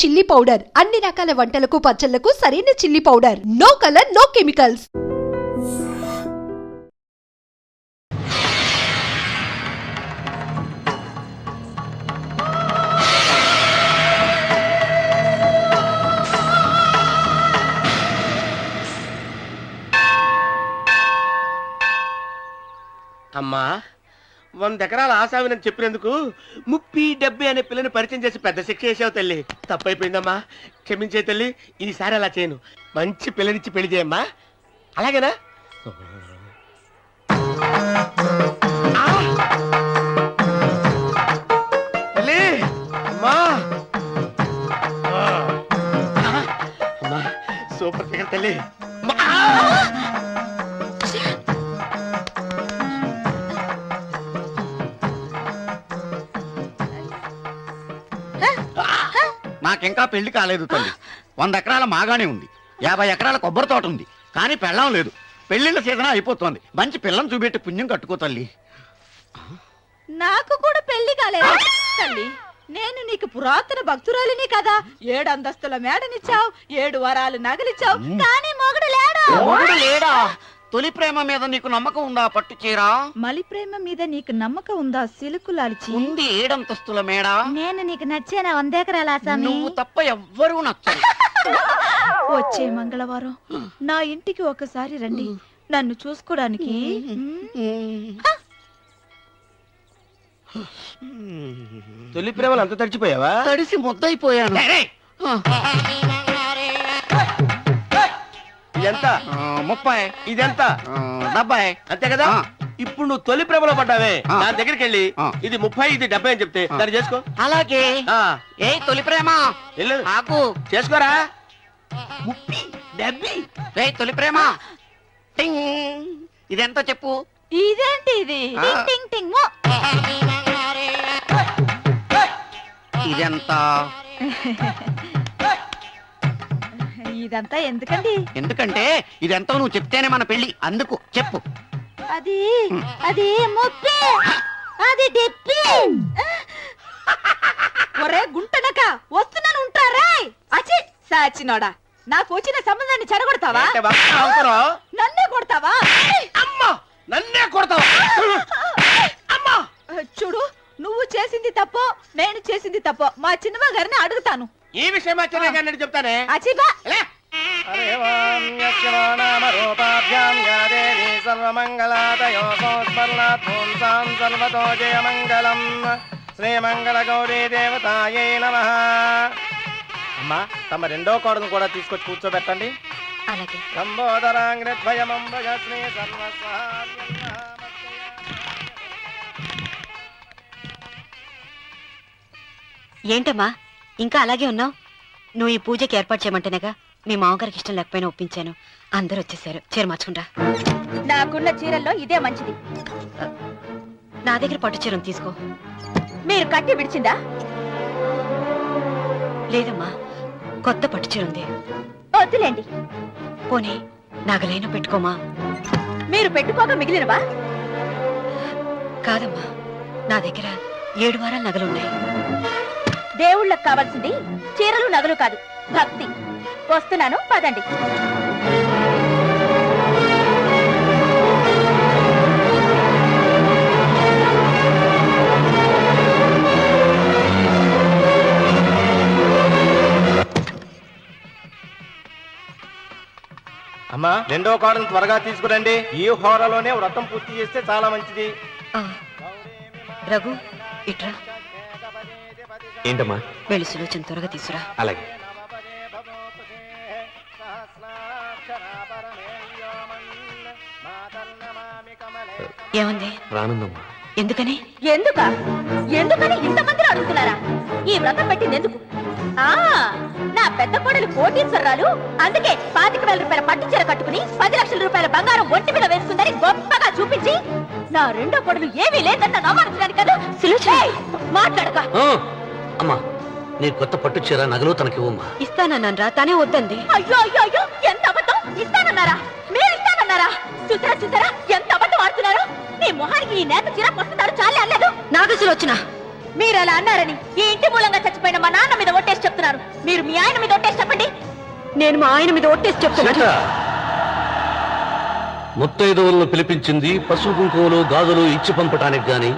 Chilli powder అన్ని రకాల వంటలకు పచ్చళ్లకు సరైన chilli powder. No colour no chemicals. అమ్మా 100 ఎకరాల ఆశావినని చెప్పినందుకు 30-70 అనే పిల్లని పరిచయం చేసి పెద్ద శిక్ష చేసావు తల్లి. తప్పైపోయిందమ్మా, క్షమించే తల్లి. ఈసారి అలా చేయను. మంచి పిల్లనిచ్చి పెళ్లి చేయమ్మా, అలాగేనా? తల్లి అమ్మా, అమ్మా సూపర్ ఫిగర్ తల్లి. నాకింకా పెళ్లి కాలేదు తల్లి. 100 ఎకరాల మాగానే ఉంది, 50 ఎకరాల కొబ్బరి తోట ఉంది, కానీ పెళ్ళం లేదు. పెళ్లిళ్ళ సీజన్ అయిపోతుంది. మంచి పిల్లని చూపెట్టి పుణ్యం కట్టుకో తల్లి. నాకు కూడా పెళ్లి కాలేదు తల్లి. నేను నీకు పురాతన భక్తురాలిని కదా. 7 అంతస్తుల మేడనిచ్చావు, 7 వరాలు నగలిచ్చావు, కానీ మొగుడు లేడా? మొగుడు లేడా? తొలి ప్రేమ మీద నీకు నమ్మకం ఉందా పట్టు చీరా? మలి ప్రేమ మీద నీకు నమ్మకం ఉందా సిలుకులాల్చి? ఉంది 7 అంతస్తుల మేడ. నేను నీకు నచ్చేనా 100 ఎకరాల ఆసామి? నువ్వు తప్ప ఎవ్వరూ నచ్చరు. వచ్చే మంగళవారం నా ఇంటికి ఒకసారి రండి, నన్ను చూసుకోడానికి. తొలి ప్రేమలు అంత తడిచిపోయావా? తడిసి ముద్దయిపోయాను. ఇదెంత? 30. ఇదెంత? 70. అంతే కదా. ఇప్పుడు నువ్వు తొలి ప్రేమలో పడ్డావే, దాని దగ్గరికి వెళ్ళి ఇది 30 ఇది 70 అని చెప్తే దాన్ని చేసుకో. అలాగే. ఏ తొలి ప్రేమ ఆకు చేసుకోరా. 30 70. ఏ తొలి ప్రేమ ఇదెంత చెప్పు. ఇదేంటి ఇది? టింగ్ టింగ్ టింగ్. ఇదెంత? ఇదంతా ఎందుకండి? ఎందుకంటే ఇదెంతో నువ్వు చెప్తేనే మన పెళ్లి, అందుకు చెప్పు. అది అది ముప్పి, అది డెప్పి. ఒరే గుంటనక వస్తున్నాను, ఉంటారా? అచి సాచినోడా, నాకు వచ్చిన సంబంధాన్ని చెడగొడతావా? నన్నే కొడతావా? అమ్మా నన్నే కొడతావా? అమ్మా చూడు, నువ్వు చేసింది తప్పో నేను చేసింది తప్పో మా చిన్నమ్మ గారిని అడుగుతాను. ఈ విషయం అచ్చనే గారిని చెప్తానే. అచిబా శ్రీమంగళ గౌరీ దేవతాయై నమః. అమ్మా తమ రెండో కోడను కూడా తీసుకొచ్చి కూర్చోబెట్టండి. అలాగే. ఏంటమ్మా ఇంకా అలాగే ఉన్నావు? నువ్వు ఈ పూజకి ఏర్పాటు చేయమంటేనేగా మీ మామగారికి ఇష్టం లేకపోయినా ఒప్పించాను. అందరూ వచ్చేసారు, చీర మార్చుకుంటా. నాకున్న చీరల్లో ఇదే మంచిది. నా దగ్గర పట్టు చీరను తీసుకో. మీరు కట్టి విడిచిందా? లేదమ్మా, కొత్త పట్టు చీర ఉంది. వద్దులేండి. పోనీ నగలైనా పెట్టుకోమా. మీరు పెట్టుకోక మిగిలినవా? కాదమ్మా, నా దగ్గర 7 వారాల నగలున్నాయి. దేవుళ్ళకు కావాల్సింది చీరలు నగలు కాదు, భక్తి. వస్తున్నాను, పదండి. అమ్మా రెండో కోడను త్వరగా తీసుకురండి. ఈ హోరలోనే వ్రతం పూర్తి చేస్తే చాలా మంచిది. రఘు ఇట్రా. ఏంటమ్మా? వెళ్ళి సులోచన త్వరగా తీసురా. అలాగే. ఏమంది? రానుందమ్మా. ఎందుకని? ఎందుకని ఇంతమంది అడుగుతున్నారా? ఈ వ్రతం పెట్టింది ఎందుకు? నా పెద్ద కోడలు కోటీశ్వరరాలు, అందుకే 25,000 రూపాయల పట్టు చీర కట్టుకుని 10 లక్షల రూపాయల బంగారం ఒంటి మీద వేస్తుందని గొప్పగా చూపించి నా రెండో కోడలు ఏమీ లేదన్న నమ్మకం కదా. మాట్లాడక. అమ్మా నీ కొత్త పట్టు చీర నగలు తనకి ఇవ్వమ్మా. ఇస్తానన్నారా, తనే వద్దంది. అయ్యో అయ్యో అయ్యో, ఎంత అబద్ధం! ఇస్తానన్నారా? మీరు ఇస్తానన్నారా? చూసారా చూసారా ఎంత అబద్ధం ఆడుతున్నారు? నీ మొహానికి ఈ నేత చీర వస్తున్నారు చాలే అనలేదు. నాగసులోచన, మీరు అలా అన్నారని ఈ ఇంటి మూలంగా చచ్చిపోయిన మా నాన్న మీద ఒట్టేసి చెప్తున్నారు. మీరు మీ ఆయన మీద ఒట్టేసి చెప్పండి. నేను మా ఆయన మీద ఒట్టేసి చెప్తున్నా. సీత, ముత్తైదువులను పిలిపించింది పసుపు కుంకుమలు గాజులు ఇచ్చి పంపటానికి గాని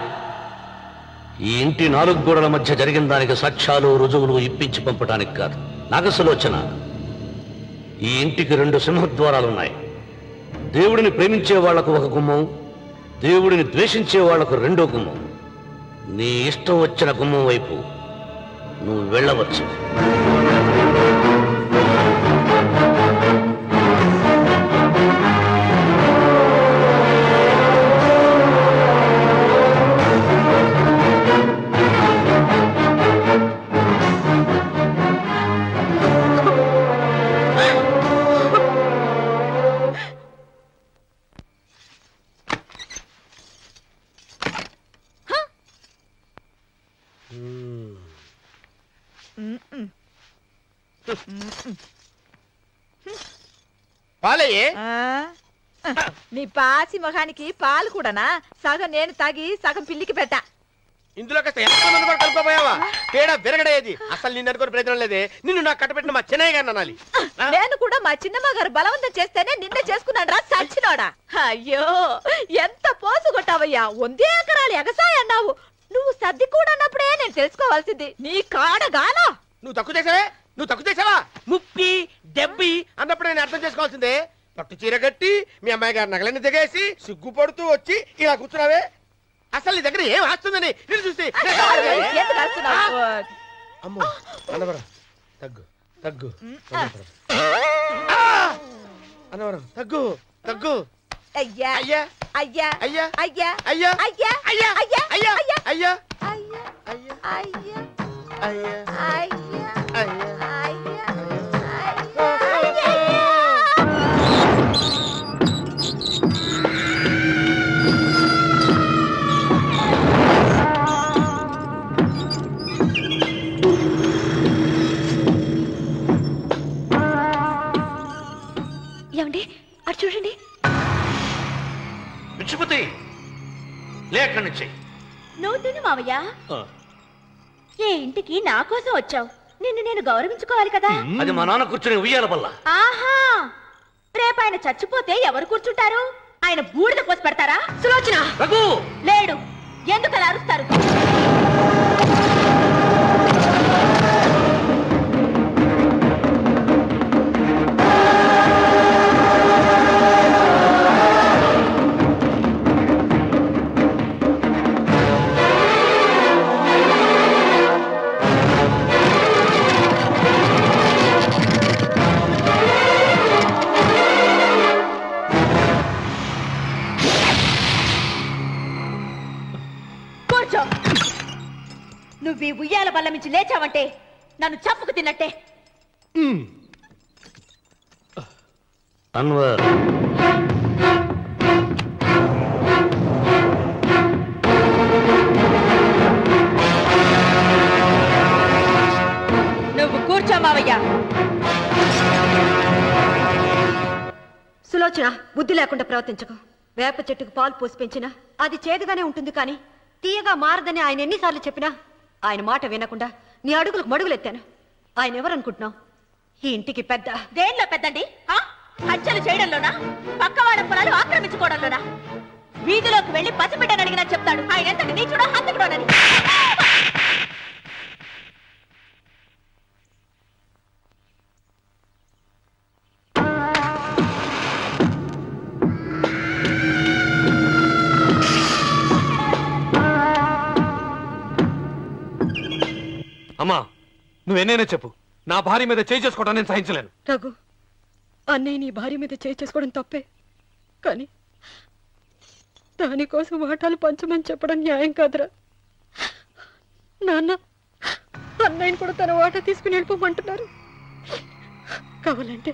ఈ ఇంటి 4 గోడల మధ్య జరిగిన దానికి సాక్ష్యాలు రుజువులు ఇప్పించి పంపటానికి కాదు. నాగసులోచన, ఈ ఇంటికి 2 సింహద్వారాలున్నాయి. దేవుడిని ప్రేమించే వాళ్లకు ఒక గుమ్మం, దేవుడిని ద్వేషించే వాళ్లకు 2వ గుమ్మం. నీ ఇష్టం వచ్చిన గుమ్మం వైపు నువ్వు వెళ్ళవచ్చు. పాలయ్యే నీ పాసి మొహానికి పాలు కూడానా? సగం నేను తాగి సగం పిల్లికి పెట్టా. ఇందులో కాస్త ఎంత మంది కూడా కలుపుకోపోయావా? తేడా విరగడేది. అసలు నిన్ను అనుకుని ప్రయత్నం లేదే. నిన్ను నాకు కట్టబెట్టిన మా చెన్నయ్య గారిని అనాలి. నేను కూడా మా చిన్నమ్మ గారు బలవంతం చేస్తేనే నిన్నే చేసుకున్నాను రా సచ్చినోడా. అయ్యో ఎంత పోసు కొట్టావయ్యా. 100 ఎకరాలు ఎగసాయి అన్నావు. నువ్వు సర్ది కూడా అన్నప్పుడే నేను తెలుసుకోవాల్సింది. నీ కాడగానా? నువ్వు తక్కువ చేసావే? నువ్వు తక్కువ చేసావా? 30, 70 అన్నప్పుడు నేను అర్థం చేసుకోవాల్సిందే. పట్టు చీర కట్టి మీ అమ్మాయి గారు నగలన్నీ దిగేసి సిగ్గుపడుతూ వచ్చి ఇలా కూర్చున్నావే. అసలు నీ దగ్గర ఏం ఆస్తుందని నేను చూసి ఎందుకు అరుస్తున్నావు? అమ్మో అన్నవరం తగ్గు తగ్గు అన్నవరం తగ్గు తగ్గు. అయ్యా అయ్యా అయ్యా అయ్యా అయ్యా అయ్యా అయ్యా అయ్యా అయ్యా అయ్యా అయ్యా అయ్యా అయ్యా అయ్యా అయ్యా అయ్యా అయ్యా అయ్యా ఏమండి అటు చూడండి. పిచ్చిపోతే లేక నుంచి నువ్వు తిను మావయ్య. ఏ ఇంటికి నా కోసం వచ్చావు. నిన్ను నేను గౌరవించుకోవాలి కదా. అది మా నాన్న కూర్చుని ఉయ్యాల వల్ల. ఆహా, రేపు ఆయన చచ్చిపోతే ఎవరు కూర్చుంటారు? ఆయన బూడిద పోసి పెడతారా? సులోచన రఘు లేడు. ఎందుకు అలా అరుస్తారు? కూర్చో. నువ్వు ఈ ఉయ్యాల బల్ల నుంచి లేచావంటే నన్ను చంపుకు తిన్నట్టే. అన్వర్, నువ్వు కూర్చో మావయ్య. సులోచన, బుద్ధి లేకుండా ప్రవర్తించకు. వేప చెట్టుకు పాలు పోసి పెంచినా అది చేదుగానే ఉంటుంది, కానీ తీయగా మారదని ఆయన ఎన్నిసార్లు చెప్పినా ఆయన మాట వినకుండా నీ అడుగులకు మడుగులెత్తాను. ఆయన ఎవరనుకుంటున్నావు? ఈ ఇంటికి పెద్ద. దేనిలో పెద్దండి? హత్యలు చేయడంలోనా? పక్క వాళ్ళ పొలాలు ఆక్రమించుకోవడంలోనా? వీధిలోకి వెళ్లి పసిబిడ్డని అడిగినా చెప్తాడు ఆయన ఎంతటి నీచుడో హంతకుడోనని. అమ్మా, నువ్వెన్నైనా చెప్పు, నా భార్య మీద చేయి చేసుకోవడం నేను సహించలేను. రఘు, అన్నయ్య నీ భార్య మీద చేయి చేసుకోవడం తప్పే, కానీ దానికోసం వాటాలు పంచమని చెప్పడం న్యాయం కాదురా. నాన్న అన్నయ్యని కూడా తన వాటా తీసుకుని వెళ్ళిపోమంటున్నారు. కావాలంటే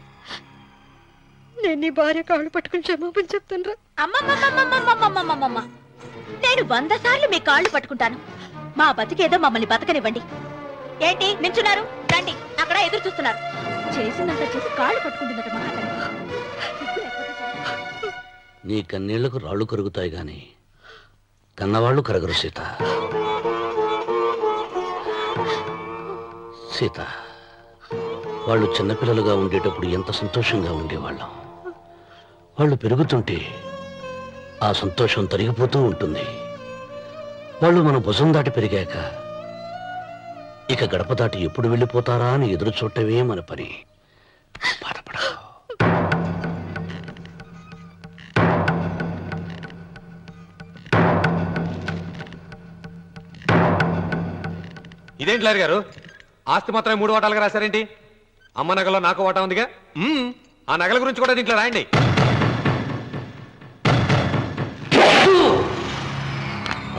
నేను నీ భార్య కాళ్ళు పట్టుకుని క్షమాపణ చెప్తాను. అమ్మమ్మమ్మమ్మమ్మమ్మమ్మమ్మమ్మ, నేను 100 సార్లు మీ కాళ్ళు పట్టుకుంటాను. మా బతికేదో మమ్మల్ని బతకనివ్వండి. ఏంటి నించున్నారు? రండి, అక్కడ ఎదురు చూస్తున్నారు. చేసిందంతా చేసి కాళ్ళు పట్టుకుంటుందట మహాతల్లి. నీ కన్నీళ్లకు రాళ్ళు కరుగుతాయి గాని కన్నవాళ్ళు కరగరు సీత. సీత, వాళ్ళు చిన్నపిల్లలుగా ఉండేటప్పుడు ఎంత సంతోషంగా ఉండేవాళ్ళం. వాళ్ళు పెరుగుతుంటే ఆ సంతోషం తరిగిపోతూ ఉంటుంది. వాళ్ళు మన భుజం దాటి పెరిగాక ఇక గడప దాటి ఎప్పుడు వెళ్ళిపోతారా అని ఎదురు చూడటమే మన పని. బాధపడ. ఇదేంటి లాయర్ గారు, ఆస్తి మాత్రమే 3 వాటాలుగా రాశారేంటి? అమ్మ నగలో నాకు వాటా ఉందిగా. ఆ నగల గురించి కూడా దీంట్లో రాయండి.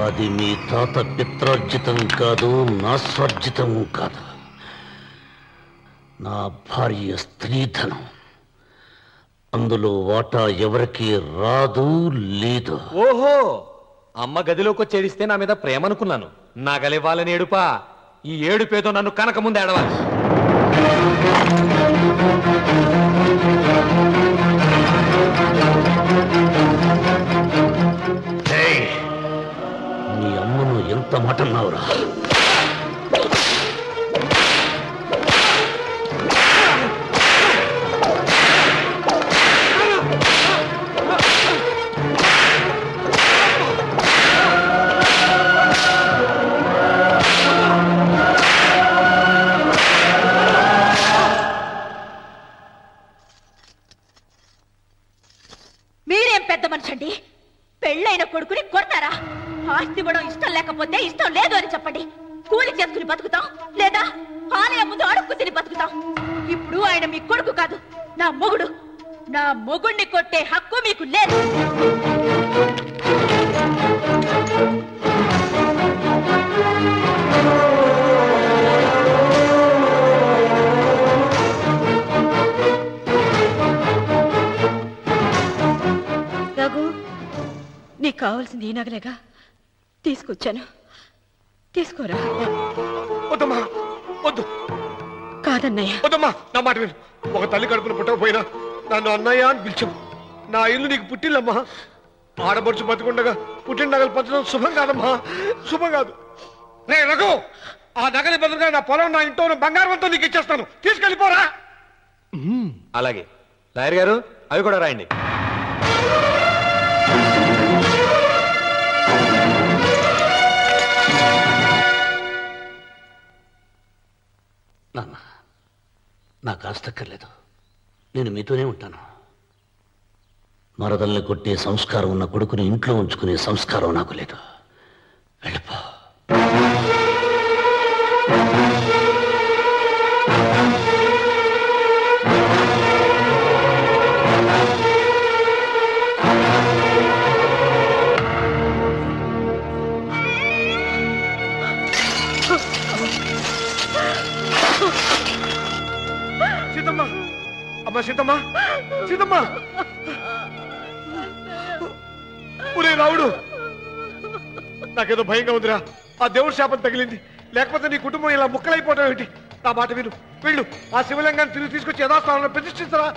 అది మీ తాత పిత్రార్జితం కాదు, నా స్వార్జితం కాదు. నా భార్య స్త్రీధనం. అందులో వాటా ఎవరికి రాదు, లేదు. ఓహో, అమ్మ గదిలోకి వచ్చి ఏడిస్తే నా మీద ప్రేమ అనుకున్నాను. నగలివ్వాలని ఏడుపా. ఈ ఏడుపేదో నన్ను కనక ముందు ఏడవాలి. ఏయ్, మీ అమ్మను ఎంత మాట అన్నావురా? మీరేం పెద్ద మనిషి అండి? పెళ్ళైన కొడుకుని కొడతారా? ఆస్తి ఇవ్వడం ఇష్టం లేకపోతే ఇష్టం లేదు అని చెప్పండి. కూలి చేసుకుని బతుకుతాం, లేదా ఆలయం ముందు అడుక్కు తిని బతుకుతాం. ఇప్పుడు ఆయన మీ కొడుకు కాదు, నా మొగుడు. నా మొగుడిని కొట్టే హక్కు మీకు లేదు. రఘు, నీకు కావాల్సింది ఈ నగలేగా, తీసుకొచ్చాను. తీసుకోరా. వద్దమ్మా, వద్దు. కాదన్నయ్య. వద్దమ్మా, నా మాట విను. ఒక తల్లి కడుపున పుట్టకపోయినా నన్ను అన్నయ్య అని పిలిచావు. నా ఇల్లు నీకు పుట్టిల్లమ్మా. ఆడబడుచు బతికుండగా పుట్టిన నగలు పంచడం శుభం కాదమ్మా, శుభం కాదు. రే రఘు, ఆ నగలి బదులుగా నా పొలం, నా ఇంట్లో ఉన్న బంగారంతో నీకు ఇచ్చేస్తాను. తీసుకెళ్ళిపోరా. అలాగే లాయర్ గారు, అవి కూడా రాయండి. నాన్న, నాకు ఆస్తక్కర్లేదు. నేను మీతోనే ఉంటాను. మరదల్ని కొట్టే సంస్కారం ఉన్న కొడుకుని ఇంట్లో ఉంచుకునే సంస్కారం నాకు లేదు. వెళ్ళిపో. సీతమ్మ, అమ్మ సీతమ్మ, సీతమ్మ. ఒరే రావుడు, నాకేదో భయంగా ఉందిరా. ఆ దేవుడి శాపం తగిలింది. లేకపోతే నీ కుటుంబం ఇలా ముక్కలైపోవడం ఏంటి? నా మాట విను, వెళ్ళు. ఆ శివలింగాన్ని తిరిగి తీసుకొచ్చి యథాస్థానంలో ప్రతిష్ఠించరా.